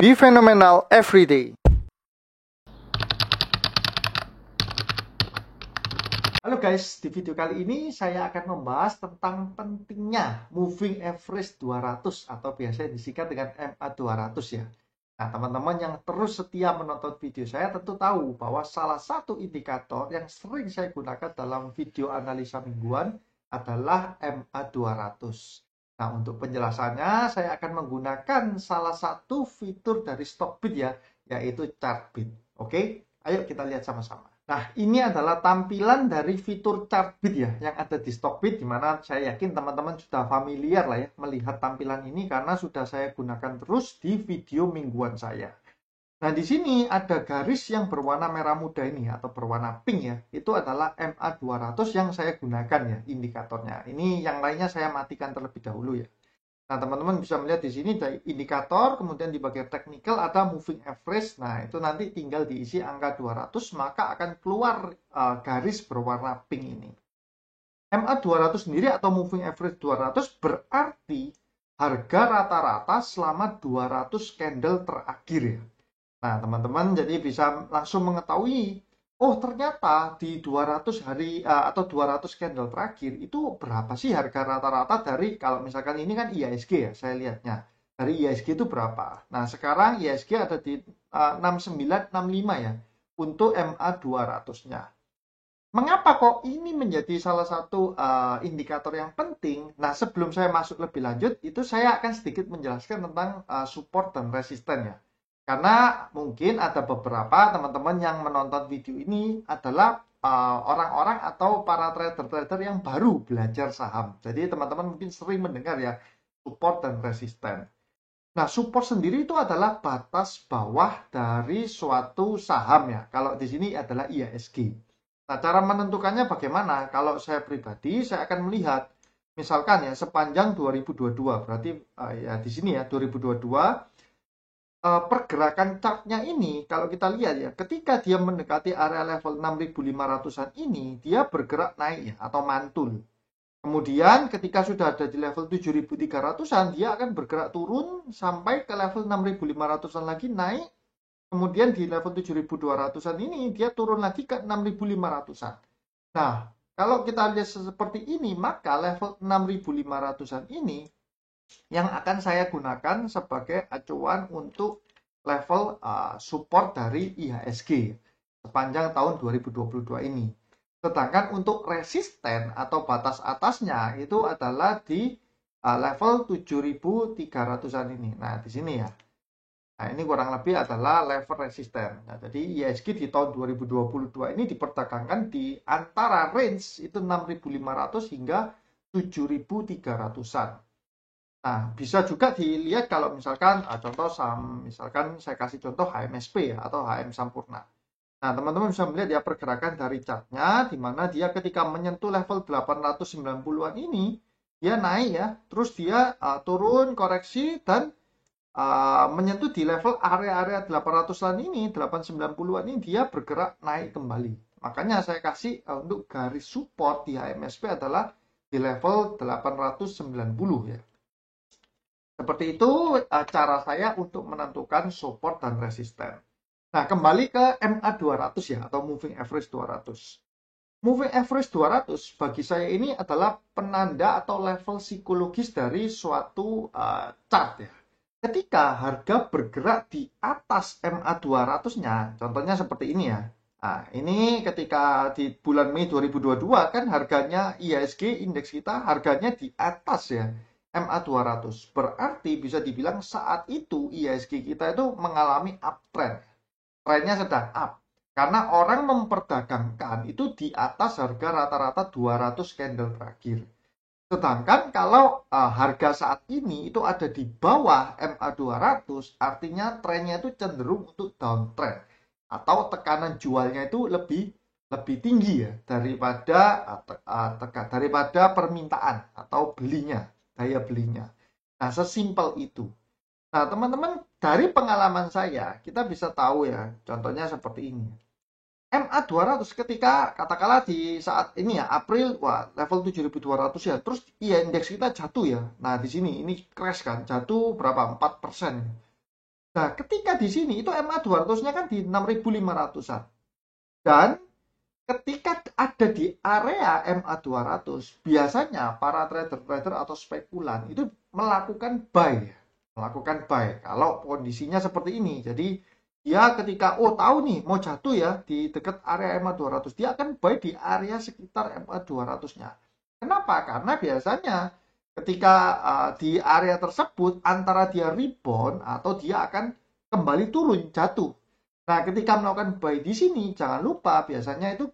Be phenomenal every day. Halo guys, di video kali ini saya akan membahas tentang pentingnya moving average 200 atau biasa disingkat dengan MA 200 ya. Nah, teman-teman yang terus setia menonton video saya tentu tahu bahwa salah satu indikator yang sering saya gunakan dalam video analisa mingguan adalah MA 200. Nah, untuk penjelasannya saya akan menggunakan salah satu fitur dari Stockbit ya, yaitu Chartbit. Oke, ayo kita lihat sama-sama. Nah, ini adalah tampilan dari fitur Chartbit ya, yang ada di Stockbit, di mana saya yakin teman-teman sudah familiar lah ya, melihat tampilan ini karena sudah saya gunakan terus di video mingguan saya. Nah, di sini ada garis yang berwarna merah muda ini atau berwarna pink ya, itu adalah MA 200 yang saya gunakan ya, indikatornya. Ini yang lainnya saya matikan terlebih dahulu ya. Nah, teman-teman bisa melihat di sini ada indikator, kemudian di bagian technical ada moving average. Nah, itu nanti tinggal diisi angka 200, maka akan keluar garis berwarna pink ini. MA 200 sendiri atau moving average 200 berarti harga rata-rata selama 200 candle terakhir ya. Nah, teman-teman jadi bisa langsung mengetahui, oh ternyata di 200 hari atau 200 candle terakhir itu berapa sih harga rata-rata dari, kalau misalkan ini kan IHSG ya, saya lihatnya. Dari IHSG itu berapa? Nah, sekarang IHSG ada di 6965 ya untuk MA 200-nya. Mengapa kok ini menjadi salah satu indikator yang penting? Nah, sebelum saya masuk lebih lanjut, itu saya akan sedikit menjelaskan tentang support dan resisten ya. Karena mungkin ada beberapa teman-teman yang menonton video ini adalah orang-orang atau para trader-trader yang baru belajar saham. Jadi teman-teman mungkin sering mendengar ya, support dan resisten. Nah, support sendiri itu adalah batas bawah dari suatu saham ya. Kalau di sini adalah IHSG. Nah, cara menentukannya bagaimana? Kalau saya pribadi, saya akan melihat, misalkan ya, sepanjang 2022, berarti ya di sini ya, 2022, pergerakan chartnya ini, kalau kita lihat ya, ketika dia mendekati area level 6.500-an ini, dia bergerak naik ya, atau mantul. Kemudian ketika sudah ada di level 7.300-an, dia akan bergerak turun sampai ke level 6.500-an lagi naik. Kemudian di level 7.200-an ini, dia turun lagi ke 6.500-an. Nah, kalau kita lihat seperti ini, maka level 6.500-an ini yang akan saya gunakan sebagai acuan untuk level support dari IHSG sepanjang tahun 2022 ini. Sedangkan untuk resisten atau batas atasnya itu adalah di level 7.300-an ini. Nah, di sini ya. Nah, ini kurang lebih adalah level resisten. Nah, jadi IHSG di tahun 2022 ini diperdagangkan di antara range itu 6.500 hingga 7.300-an. Nah, bisa juga dilihat kalau misalkan contoh saham, misalkan saya kasih contoh HMSP ya, atau HM Sampurna. Nah, teman-teman bisa melihat ya pergerakan dari chartnya, di mana dia ketika menyentuh level 890-an ini, dia naik ya, terus dia turun, koreksi, dan menyentuh di level area-area 800-an ini, 890-an ini, dia bergerak naik kembali. Makanya saya kasih untuk garis support di HMSP adalah di level 890 ya. Seperti itu cara saya untuk menentukan support dan resisten. Nah, kembali ke MA 200 ya, atau moving average 200. Moving average 200 bagi saya ini adalah penanda atau level psikologis dari suatu chart ya. Ketika harga bergerak di atas MA 200-nya, contohnya seperti ini ya. Nah, ini ketika di bulan Mei 2022 kan harganya IHSG indeks kita harganya di atas ya. MA 200. Berarti bisa dibilang saat itu IHSG kita itu mengalami uptrend. Trennya sedang up. Karena orang memperdagangkan itu di atas harga rata-rata 200 candle terakhir. Sedangkan kalau harga saat ini itu ada di bawah MA 200, artinya trennya itu cenderung untuk downtrend. Atau tekanan jualnya itu lebih tinggi ya daripada permintaan atau belinya. Daya belinya. Nah, sesimpel itu. Nah, teman-teman, dari pengalaman saya, kita bisa tahu ya, contohnya seperti ini. MA 200 ketika, katakanlah di saat ini ya, April, wah, level 7.200 ya, terus iya indeks kita jatuh ya. Nah, di sini, ini crash kan, jatuh berapa? 4%. Nah, ketika di sini itu MA 200-nya kan di 6.500-an. Dan ketika ada di area MA 200, biasanya para trader-trader atau spekulan itu melakukan buy. Melakukan buy kalau kondisinya seperti ini. Jadi dia ketika tahu nih mau jatuh ya di dekat area MA 200, dia akan buy di area sekitar MA 200-nya. Kenapa? Karena biasanya ketika di area tersebut antara dia rebound atau dia akan kembali turun jatuh. Nah, ketika melakukan buy di sini, jangan lupa biasanya itu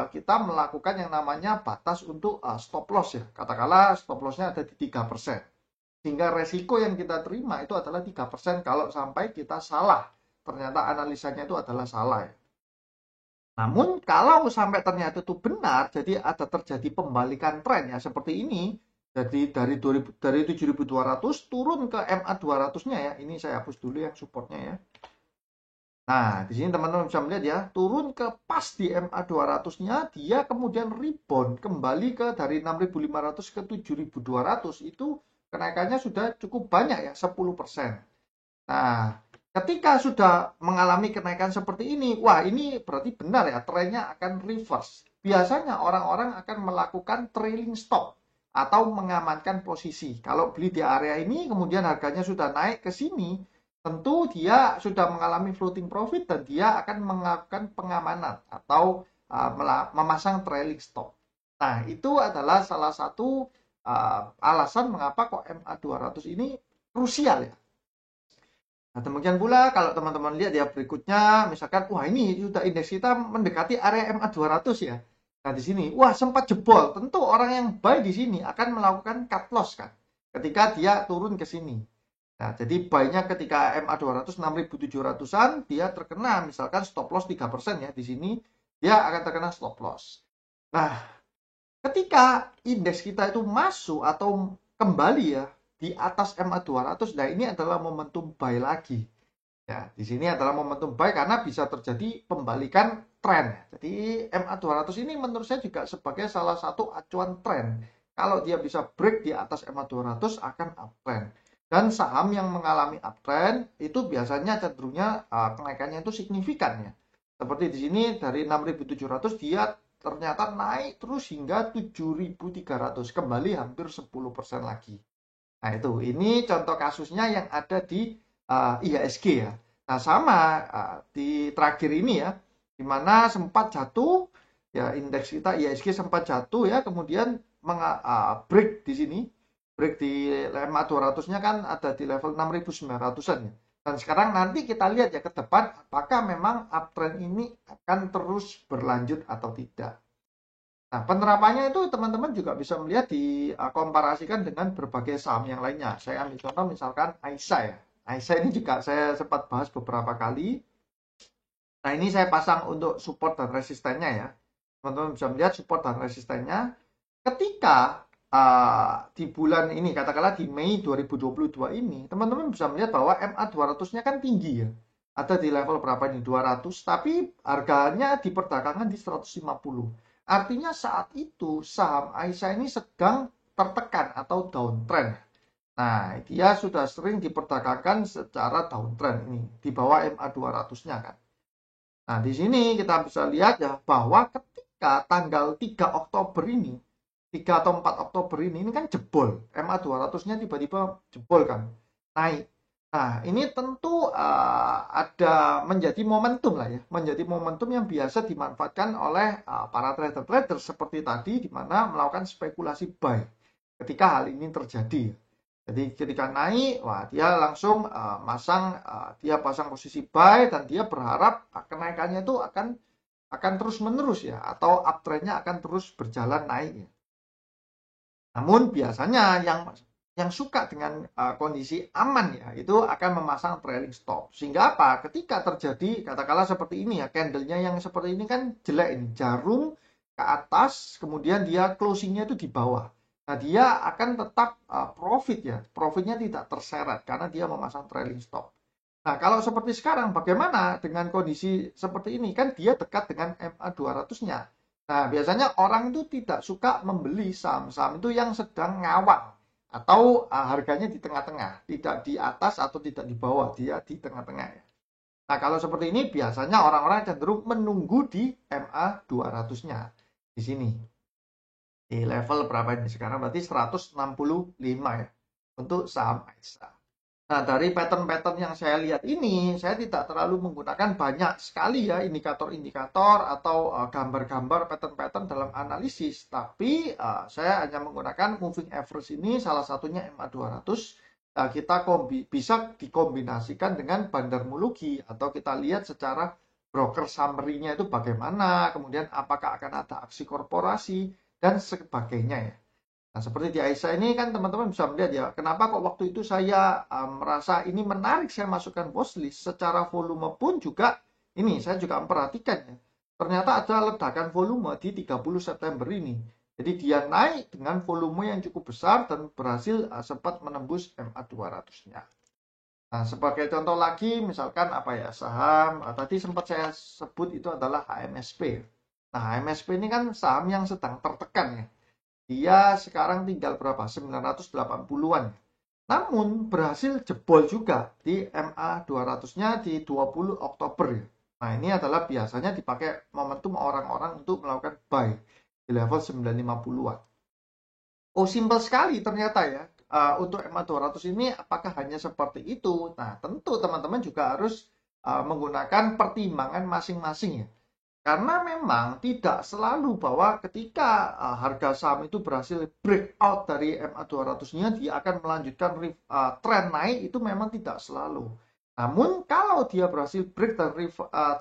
kita melakukan yang namanya batas untuk stop loss ya. Katakanlah stop lossnya ada di 3%. Sehingga resiko yang kita terima itu adalah 3% kalau sampai kita salah. Ternyata analisanya itu adalah salah ya. Namun kalau sampai ternyata itu benar, jadi ada terjadi pembalikan tren ya seperti ini. Jadi dari 7.200 turun ke MA 200-nya ya. Ini saya hapus dulu yang supportnya ya. Nah, di sini teman-teman bisa melihat ya, turun ke pas di MA 200-nya, dia kemudian rebound kembali ke dari 6.500 ke 7.200, itu kenaikannya sudah cukup banyak ya, 10%. Nah, ketika sudah mengalami kenaikan seperti ini, wah ini berarti benar ya, trennya akan reverse. Biasanya orang-orang akan melakukan trailing stop atau mengamankan posisi. Kalau beli di area ini, kemudian harganya sudah naik ke sini, tentu dia sudah mengalami floating profit dan dia akan melakukan pengamanan atau memasang trailing stop. Nah, itu adalah salah satu alasan mengapa kok MA 200 ini krusial ya. Nah, demikian pula kalau teman-teman lihat ya berikutnya, misalkan, wah ini sudah indeks kita mendekati area MA 200 ya. Nah, di sini, wah sempat jebol. Tentu orang yang buy di sini akan melakukan cut loss kan, ketika dia turun ke sini. Nah, jadi buy-nya ketika MA 200 6.700-an, dia terkena misalkan stop loss 3% ya di sini, dia akan terkena stop loss. Nah, ketika indeks kita itu masuk atau kembali ya di atas MA 200, nah ini adalah momentum buy lagi. Ya, di sini adalah momentum buy karena bisa terjadi pembalikan tren. Jadi MA 200 ini menurut saya juga sebagai salah satu acuan tren. Kalau dia bisa break di atas MA 200 akan uptrend. Dan saham yang mengalami uptrend itu biasanya cenderungnya kenaikannya itu signifikan ya. Seperti di sini dari 6.700 dia ternyata naik terus hingga 7.300, kembali hampir 10% lagi. Nah itu, ini contoh kasusnya yang ada di IHSG ya. Nah sama di terakhir ini ya, di mana sempat jatuh ya, indeks kita IHSG sempat jatuh ya, kemudian break di sini, break di MA 200-nya kan ada di level 6.900-an ya. Dan sekarang nanti kita lihat ya ke depan apakah memang uptrend ini akan terus berlanjut atau tidak. Nah, penerapannya itu teman-teman juga bisa melihat dikomparasikan dengan berbagai saham yang lainnya. Saya ambil contoh misalkan AISA ya. AISA ini juga saya sempat bahas beberapa kali. Nah, ini saya pasang untuk support dan resistennya ya. Teman-teman bisa melihat support dan resistennya. Ketika di bulan ini, katakanlah di Mei 2022 ini, teman-teman bisa melihat bahwa MA 200-nya kan tinggi ya. Ada di level berapa ini? 200, tapi harganya diperdagangkan di 150. Artinya saat itu saham AISA ini sedang tertekan atau downtrend. Nah, dia sudah sering diperdagangkan secara downtrend ini, di bawah MA 200-nya kan. Nah, di sini kita bisa lihat ya bahwa ketika tanggal 3 Oktober ini, 3 atau 4 Oktober ini kan jebol. MA 200-nya tiba-tiba jebol kan, naik. Nah, ini tentu ada menjadi momentum lah ya, menjadi momentum yang biasa dimanfaatkan oleh para trader-trader seperti tadi, di mana melakukan spekulasi buy ketika hal ini terjadi. Jadi ketika naik, wah dia langsung dia pasang posisi buy dan dia berharap kenaikannya itu akan terus menerus ya, atau uptrendnya akan terus berjalan naik ya. Namun biasanya yang suka dengan kondisi aman ya, itu akan memasang trailing stop. Sehingga apa? Ketika terjadi katakanlah seperti ini ya, candlenya yang seperti ini kan jelek ini, jarum ke atas, kemudian dia closingnya itu di bawah. Nah, dia akan tetap profit ya. Profitnya tidak terseret karena dia memasang trailing stop. Nah, kalau seperti sekarang bagaimana dengan kondisi seperti ini? Kan dia dekat dengan MA 200-nya. Nah, biasanya orang itu tidak suka membeli saham-saham itu yang sedang ngawang. atau harganya di tengah-tengah, tidak di atas atau tidak di bawah, dia di tengah-tengah ya. Nah, kalau seperti ini biasanya orang-orang cenderung menunggu di MA 200-nya. Di sini. Di level berapa ini sekarang? Berarti 165 ya untuk saham AISA. Nah, dari pattern-pattern yang saya lihat ini, saya tidak terlalu menggunakan banyak sekali ya indikator-indikator atau gambar-gambar pattern-pattern dalam analisis. Tapi saya hanya menggunakan moving average ini, salah satunya MA 200. Kita bisa dikombinasikan dengan bandarmologi atau kita lihat secara broker summary-nya itu bagaimana, kemudian apakah akan ada aksi korporasi, dan sebagainya ya. Nah, seperti di Aisyah ini kan teman-teman bisa melihat ya, kenapa kok waktu itu saya merasa ini menarik, saya masukkan watchlist. Secara volume pun juga, ini saya juga memperhatikan ya, ternyata ada ledakan volume di 30 September ini. Jadi dia naik dengan volume yang cukup besar dan berhasil sempat menembus MA 200-nya. Nah, sebagai contoh lagi, misalkan apa ya, saham, tadi sempat saya sebut itu adalah HMSP. Nah, HMSP ini kan saham yang sedang tertekan ya. Dia sekarang tinggal berapa? 980-an. Namun berhasil jebol juga di MA 200-nya di 20 Oktober ya. Nah, ini adalah biasanya dipakai momentum orang-orang untuk melakukan buy di level 950-an. Oh, simpel sekali ternyata ya. Untuk MA 200 ini apakah hanya seperti itu? Nah, tentu teman-teman juga harus menggunakan pertimbangan masing-masing ya. Karena memang tidak selalu bahwa ketika harga saham itu berhasil breakout dari MA 200-nya, dia akan melanjutkan tren naik, itu memang tidak selalu. Namun kalau dia berhasil break dan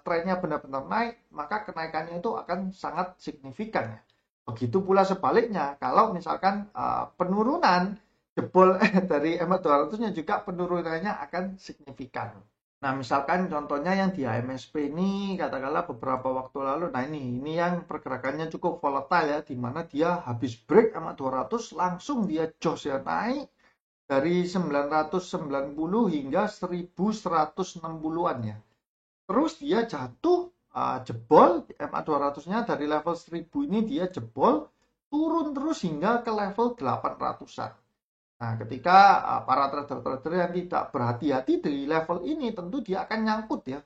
trennya benar-benar naik, maka kenaikannya itu akan sangat signifikan ya. Begitu pula sebaliknya, kalau misalkan penurunan jebol dari MA 200-nya juga penurunannya akan signifikan. Nah, misalkan contohnya yang di HMSP ini, katakanlah beberapa waktu lalu, nah ini yang pergerakannya cukup volatile ya, di mana dia habis break sama 200, langsung dia jos ya, naik dari 990 hingga 1160-an ya. Terus dia jatuh, jebol, MA 200-nya dari level 1000 ini dia jebol, turun terus hingga ke level 800-an. Nah, ketika para trader-trader yang tidak berhati-hati di level ini, tentu dia akan nyangkut ya.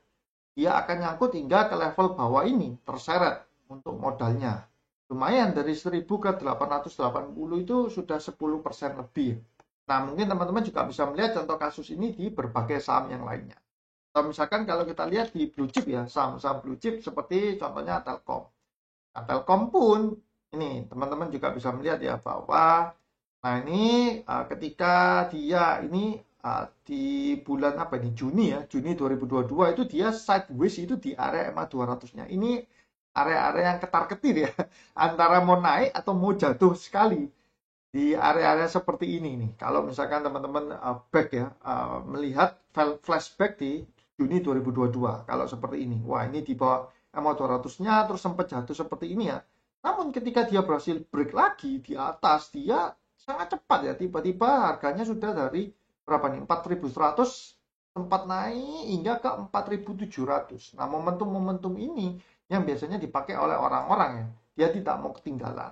Dia akan nyangkut hingga ke level bawah ini, terseret untuk modalnya. Lumayan, dari 1000 ke 880 itu sudah 10% lebih. Nah, mungkin teman-teman juga bisa melihat contoh kasus ini di berbagai saham yang lainnya. Atau misalkan kalau kita lihat di blue chip ya, saham-saham blue chip seperti contohnya Telkom. Nah, Telkom pun, ini teman-teman juga bisa melihat ya bahwa nah ini ketika dia ini di bulan apa ini Juni ya, Juni 2022 itu dia sideways itu di area MA 200-nya. Ini area-area yang ketar-ketir ya, antara mau naik atau mau jatuh sekali di area-area seperti ini nih. Kalau misalkan teman-teman back ya, melihat flashback di Juni 2022 kalau seperti ini. Wah, ini di bawah MA 200-nya terus sempat jatuh seperti ini ya. Namun ketika dia berhasil break lagi di atas, dia sangat cepat ya, tiba-tiba harganya sudah dari berapa nih, 4.100 sempat naik hingga ke 4.700. Nah, momentum-momentum ini yang biasanya dipakai oleh orang-orang ya, dia tidak mau ketinggalan.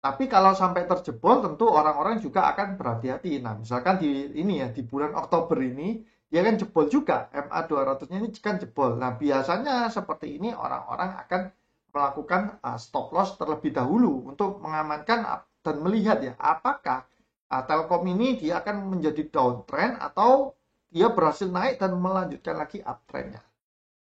Tapi kalau sampai terjebol, tentu orang-orang juga akan berhati-hati. Nah, misalkan di ini ya, di bulan Oktober ini, dia kan jebol juga, MA 200-nya ini kan jebol. Nah, biasanya seperti ini orang-orang akan melakukan stop loss terlebih dahulu untuk mengamankan dan melihat ya apakah Telkom ini dia akan menjadi downtrend atau dia berhasil naik dan melanjutkan lagi uptrendnya.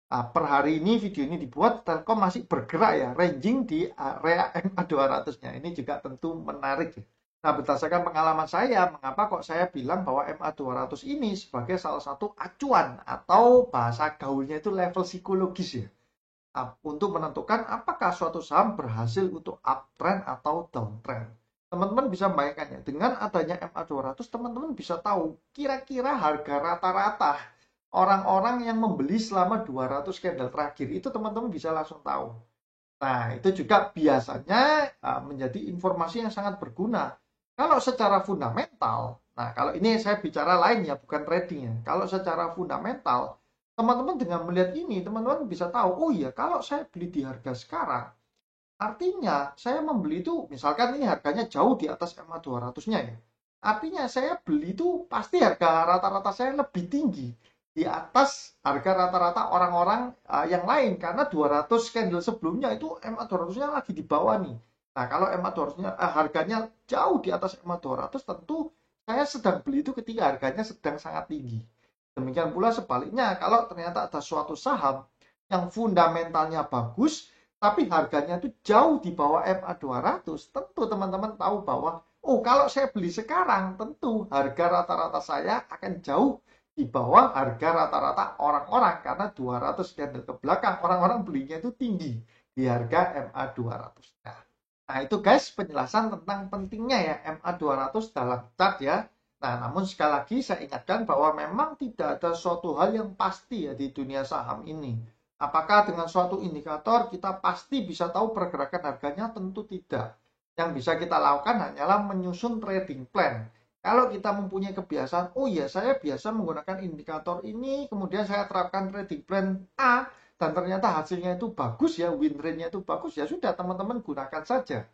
Per hari ini video ini dibuat, Telkom masih bergerak ya, ranging di area MA 200-nya. Ini juga tentu menarik ya. Nah, berdasarkan pengalaman saya, mengapa kok saya bilang bahwa MA 200 ini sebagai salah satu acuan atau bahasa gaulnya itu level psikologis ya, untuk menentukan apakah suatu saham berhasil untuk uptrend atau downtrend. Teman-teman bisa bayangkan ya, dengan adanya MA 200, teman-teman bisa tahu kira-kira harga rata-rata orang-orang yang membeli selama 200 candle terakhir, itu teman-teman bisa langsung tahu. Nah, itu juga biasanya menjadi informasi yang sangat berguna. Kalau secara fundamental, nah kalau ini saya bicara lain ya, bukan trading ya. Kalau secara fundamental, teman-teman dengan melihat ini, teman-teman bisa tahu, oh iya, kalau saya beli di harga sekarang, artinya saya membeli itu, misalkan ini harganya jauh di atas MA 200-nya ya. Artinya saya beli itu pasti harga rata-rata saya lebih tinggi di atas harga rata-rata orang-orang yang lain, karena 200 candle sebelumnya itu MA 200-nya lagi di bawah nih. Nah, kalau MA 200-nya harganya jauh di atas MA 200, tentu saya sedang beli itu ketika harganya sedang sangat tinggi. Demikian pula sebaliknya, kalau ternyata ada suatu saham yang fundamentalnya bagus, tapi harganya itu jauh di bawah MA 200, tentu teman-teman tahu bahwa, oh kalau saya beli sekarang, tentu harga rata-rata saya akan jauh di bawah harga rata-rata orang-orang, karena 200 candle ke belakang, orang-orang belinya itu tinggi di harga MA 200. Nah itu guys penjelasan tentang pentingnya ya MA 200 dalam chart ya. Nah, namun sekali lagi saya ingatkan bahwa memang tidak ada suatu hal yang pasti ya di dunia saham ini. Apakah dengan suatu indikator kita pasti bisa tahu pergerakan harganya? Tentu tidak. Yang bisa kita lakukan hanyalah menyusun trading plan. Kalau kita mempunyai kebiasaan, oh ya saya biasa menggunakan indikator ini, kemudian saya terapkan trading plan A, dan ternyata hasilnya itu bagus ya, win rate-nya itu bagus, ya sudah teman-teman gunakan saja.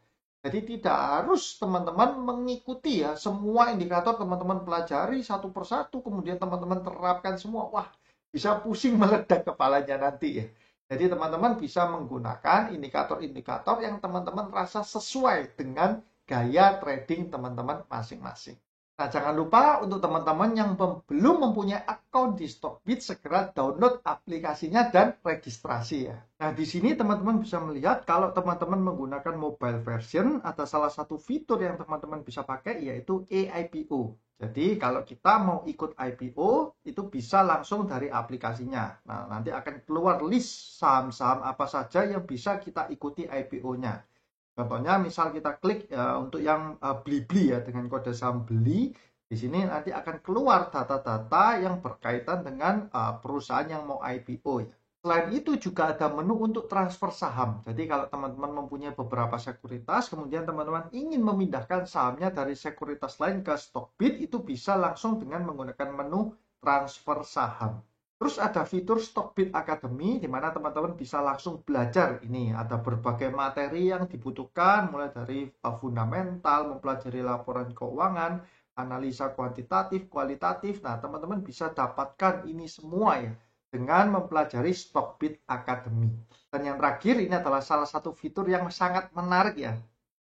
Jadi tidak harus teman-teman mengikuti ya semua indikator, teman-teman pelajari satu persatu, kemudian teman-teman terapkan semua. Wah, bisa pusing meledak kepalanya nanti ya. Jadi teman-teman bisa menggunakan indikator-indikator yang teman-teman rasa sesuai dengan gaya trading teman-teman masing-masing. Nah, jangan lupa untuk teman-teman yang belum mempunyai akun di Stockbit, segera download aplikasinya dan registrasi ya. Nah, di sini teman-teman bisa melihat kalau teman-teman menggunakan mobile version, ada salah satu fitur yang teman-teman bisa pakai yaitu eIPO. Jadi, kalau kita mau ikut IPO, itu bisa langsung dari aplikasinya. Nah, nanti akan keluar list saham-saham apa saja yang bisa kita ikuti IPO-nya. Contohnya misal kita klik untuk yang beli-beli ya dengan kode saham beli, di sini nanti akan keluar data-data yang berkaitan dengan perusahaan yang mau IPO ya. Selain itu juga ada menu untuk transfer saham. Jadi kalau teman-teman mempunyai beberapa sekuritas, kemudian teman-teman ingin memindahkan sahamnya dari sekuritas lain ke Stockbit, itu bisa langsung dengan menggunakan menu transfer saham. Terus ada fitur Stockbit Academy, di mana teman-teman bisa langsung belajar. Ini ada berbagai materi yang dibutuhkan, mulai dari fundamental, mempelajari laporan keuangan, analisa kuantitatif, kualitatif. Nah, teman-teman bisa dapatkan ini semua ya, dengan mempelajari Stockbit Academy. Dan yang terakhir, ini adalah salah satu fitur yang sangat menarik ya.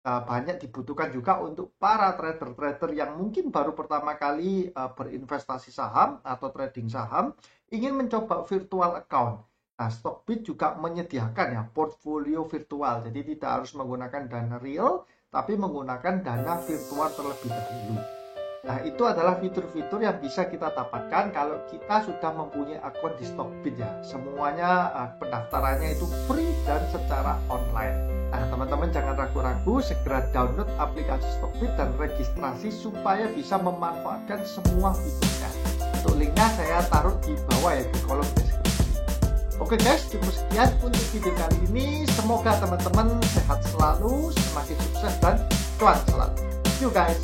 Banyak dibutuhkan juga untuk para trader-trader yang mungkin baru pertama kali berinvestasi saham atau trading saham, ingin mencoba virtual account. Nah, Stockbit juga menyediakan ya portfolio virtual. Jadi tidak harus menggunakan dana real, tapi menggunakan dana virtual terlebih dahulu. Nah, itu adalah fitur-fitur yang bisa kita dapatkan kalau kita sudah mempunyai akun di Stockbit ya. Semuanya pendaftarannya itu free dan secara online. Nah, teman-teman jangan ragu-ragu, segera download aplikasi Stockbit dan registrasi supaya bisa memanfaatkan semua fiturnya. Untuk linknya saya taruh di bawah ya, di kolom deskripsi. Oke guys, cukup sekian untuk video kali ini. Semoga teman-teman sehat selalu, semakin sukses dan cuan selalu. See you guys.